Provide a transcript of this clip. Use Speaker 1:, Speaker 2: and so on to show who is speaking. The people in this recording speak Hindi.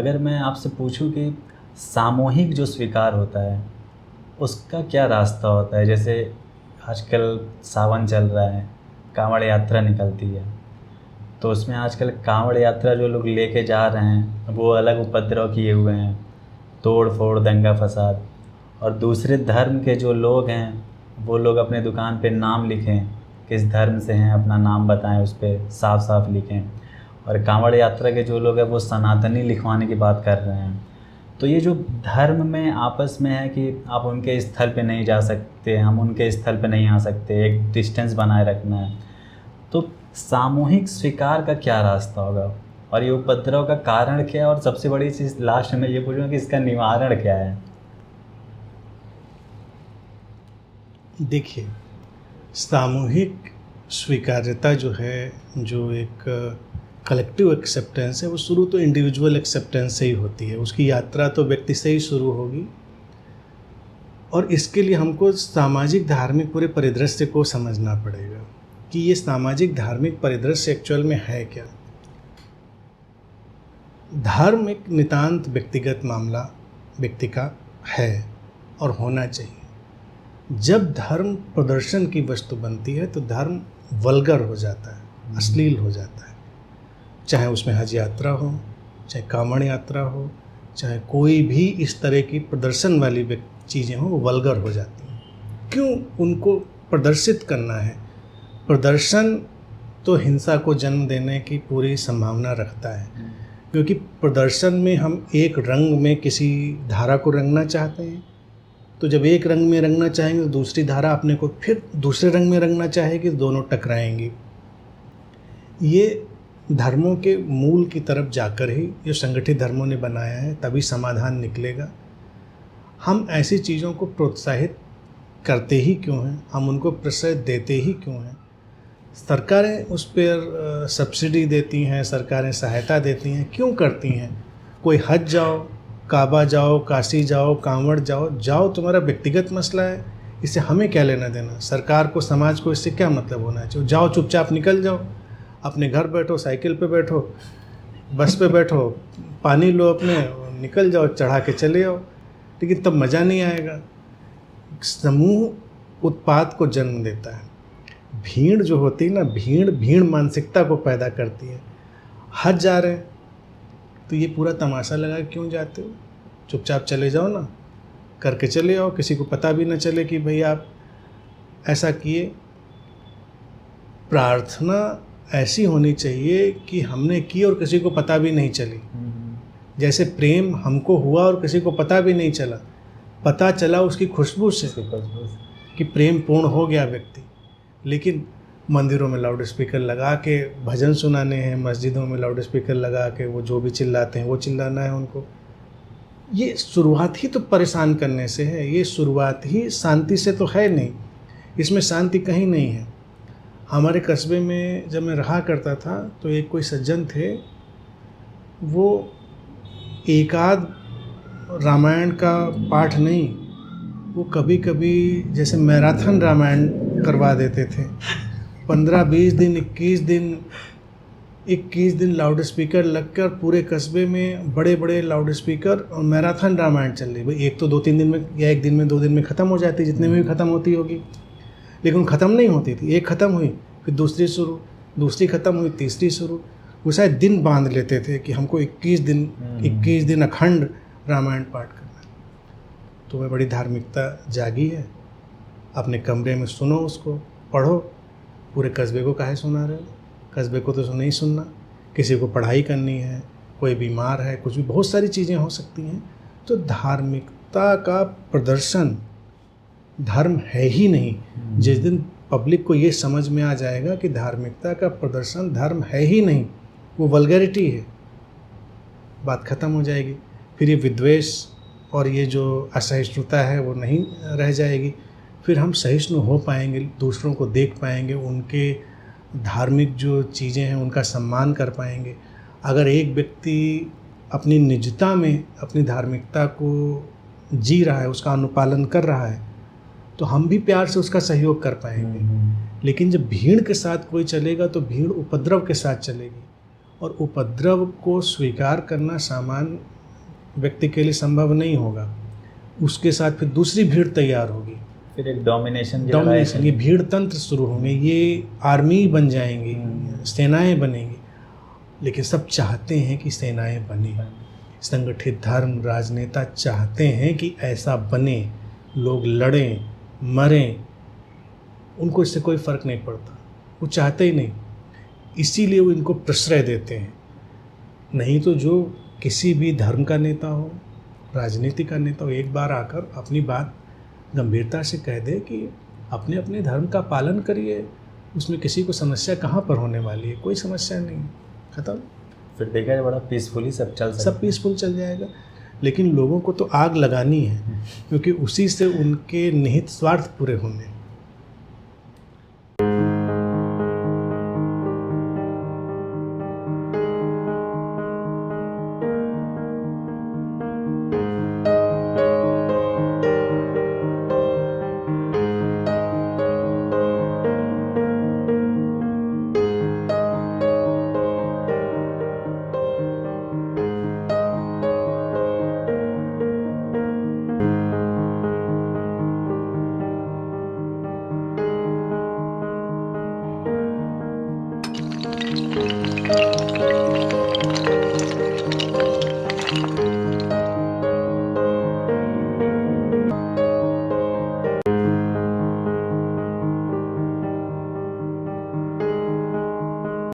Speaker 1: अगर मैं आपसे पूछूं कि सामूहिक जो स्वीकार होता है उसका क्या रास्ता होता है? जैसे आजकल सावन चल रहा है, कांवड़ यात्रा निकलती है, तो उसमें आजकल कांवड़ यात्रा जो लोग लेके जा रहे हैं वो अलग उपद्रव किए हुए हैं, तोड़ फोड़ दंगा फसाद। और दूसरे धर्म के जो लोग हैं वो लोग अपने दुकान पे नाम लिखें, किस धर्म से हैं अपना नाम बताएं, उस पर साफ साफ लिखें। और कांवड़ यात्रा के जो लोग हैं वो सनातनी लिखवाने की बात कर रहे हैं। तो ये जो धर्म में आपस में है कि आप उनके स्थल पे नहीं जा सकते, हम उनके स्थल पे नहीं आ सकते, एक डिस्टेंस बनाए रखना है, तो सामूहिक स्वीकार का क्या रास्ता होगा? और ये उपद्रव का कारण क्या है? और सबसे बड़ी चीज़ लास्ट में ये पूछूंगा कि इसका निवारण क्या है?
Speaker 2: देखिए, सामूहिक स्वीकार्यता जो है, जो एक कलेक्टिव एक्सेप्टेंस है, वो शुरू तो इंडिविजुअल एक्सेप्टेंस से ही होती है। उसकी यात्रा तो व्यक्ति से ही शुरू होगी, और इसके लिए हमको सामाजिक धार्मिक पूरे परिदृश्य को समझना पड़ेगा कि ये सामाजिक धार्मिक परिदृश्य एक्चुअल में है क्या। धर्म एक नितांत व्यक्तिगत मामला व्यक्ति का है और होना चाहिए। जब धर्म प्रदर्शन की वस्तु बनती है तो धर्म वल्गर हो जाता है, अश्लील हो जाता है। चाहे उसमें हज यात्रा हो, चाहे कांवड़ यात्रा हो, चाहे कोई भी इस तरह की प्रदर्शन वाली चीज़ें हों, वो वल्गर हो जाती हैं। क्यों उनको प्रदर्शित करना है? प्रदर्शन तो हिंसा को जन्म देने की पूरी संभावना रखता है, क्योंकि प्रदर्शन में हम एक रंग में किसी धारा को रंगना चाहते हैं, तो जब एक रंग में रंगना चाहेंगे तो दूसरी धारा अपने को फिर दूसरे रंग में रंगना चाहेगी, दोनों टकराएंगी। ये धर्मों के मूल की तरफ जाकर ही जो संगठित धर्मों ने बनाया है, तभी समाधान निकलेगा। हम ऐसी चीज़ों को प्रोत्साहित करते ही क्यों हैं? हम उनको प्रश्रय देते ही क्यों हैं? सरकारें उस पर सब्सिडी देती हैं, सरकारें सहायता देती हैं, क्यों करती हैं? कोई हज जाओ, काबा जाओ, काशी जाओ, कांवड़ जाओ, तुम्हारा व्यक्तिगत मसला है, इससे हमें क्या लेना देना? सरकार को, समाज को इससे क्या मतलब होना चाहिए? जाओ, चुपचाप निकल जाओ, अपने घर बैठो, साइकिल पे बैठो, बस पे बैठो, पानी लो अपने, निकल जाओ, चढ़ा के चले आओ, लेकिन तब मज़ा नहीं आएगा। समूह उत्पाद को जन्म देता है। भीड़ जो होती है ना, भीड़ मानसिकता को पैदा करती है। हज जा रहे हैं तो ये पूरा तमाशा लगा क्यों जाते हो? चुपचाप चले जाओ ना, करके चले आओ, किसी को पता भी ना चले कि भाई आप ऐसा किए। प्रार्थना ऐसी होनी चाहिए कि हमने की और किसी को पता भी नहीं चली। जैसे प्रेम हमको हुआ और किसी को पता भी नहीं चला, पता चला उसकी खुशबू से कि प्रेम पूर्ण हो गया व्यक्ति। लेकिन मंदिरों में लाउड स्पीकर लगा के भजन सुनाने हैं, मस्जिदों में लाउड स्पीकर लगा के वो जो भी चिल्लाते हैं वो चिल्लाना है उनको। ये शुरुआत ही तो परेशान करने से है, ये शुरुआत ही शांति से तो है नहीं, इसमें शांति कहीं नहीं है। हमारे कस्बे में जब मैं रहा करता था तो एक कोई सज्जन थे, वो एकाध रामायण का पाठ नहीं, वो कभी कभी जैसे मैराथन रामायण करवा देते थे। 15-20 दिन 21 दिन लाउड स्पीकर लगकर पूरे कस्बे में बड़े बड़े लाउड स्पीकर और मैराथन रामायण चल रही। भाई एक तो 2-3 दिन में या एक दिन में 2 दिन में ख़त्म हो जाती, जितने में भी ख़त्म होती होगी, लेकिन ख़त्म नहीं होती थी। एक ख़त्म हुई, फिर दूसरी शुरू, दूसरी ख़त्म हुई, तीसरी शुरू। वो शायद दिन बांध लेते थे कि हमको 21 दिन अखंड रामायण पाठ करना है। तो वह बड़ी धार्मिकता जागी है। अपने कमरे में सुनो, उसको पढ़ो। पूरे कस्बे को काहे सुना रहे हो? कस्बे को तो नहीं सुनना। किसी को पढ़ाई करनी है, कोई बीमार है, कुछ भी, बहुत सारी चीज़ें हो सकती हैं। तो धार्मिकता का प्रदर्शन धर्म है ही नहीं। जिस दिन पब्लिक को ये समझ में आ जाएगा कि धार्मिकता का प्रदर्शन धर्म है ही नहीं, वो वल्गैरिटी है, बात ख़त्म हो जाएगी। फिर ये विद्वेष और ये जो असहिष्णुता है वो नहीं रह जाएगी। फिर हम सहिष्णु हो पाएंगे, दूसरों को देख पाएंगे, उनके धार्मिक जो चीज़ें हैं उनका सम्मान कर पाएंगे। अगर एक व्यक्ति अपनी निजता में अपनी धार्मिकता को जी रहा है, उसका अनुपालन कर रहा है, तो हम भी प्यार से उसका सहयोग कर पाएंगे। लेकिन जब भीड़ के साथ कोई चलेगा तो भीड़ उपद्रव के साथ चलेगी, और उपद्रव को स्वीकार करना सामान्य व्यक्ति के लिए संभव नहीं होगा। उसके साथ फिर दूसरी भीड़ तैयार होगी,
Speaker 1: फिर एक डोमिनेशन
Speaker 2: डोमिनेशन, ये भीड़ तंत्र शुरू होंगे, ये आर्मी बन जाएंगी, सेनाएं बनेंगी। लेकिन सब चाहते हैं कि सेनाएं बने, संगठित धर्म राजनेता चाहते हैं कि ऐसा बने, लोग लड़ें मरें, उनको इससे कोई फ़र्क नहीं पड़ता, वो चाहते ही नहीं, इसीलिए वो इनको प्रश्रय देते हैं। नहीं तो जो किसी भी धर्म का नेता हो, राजनीति का नेता हो, एक बार आकर अपनी बात गंभीरता से कह दे कि अपने अपने धर्म का पालन करिए, उसमें किसी को समस्या कहाँ पर होने वाली है, कोई समस्या नहीं, ख़त्म।
Speaker 1: फिर देखा जाए बड़ा पीसफुली सब चल सकता
Speaker 2: सब पीसफुल चल जाएगा। लेकिन लोगों को तो आग लगानी है, क्योंकि उसी से उनके निहित स्वार्थ पूरे होंगे।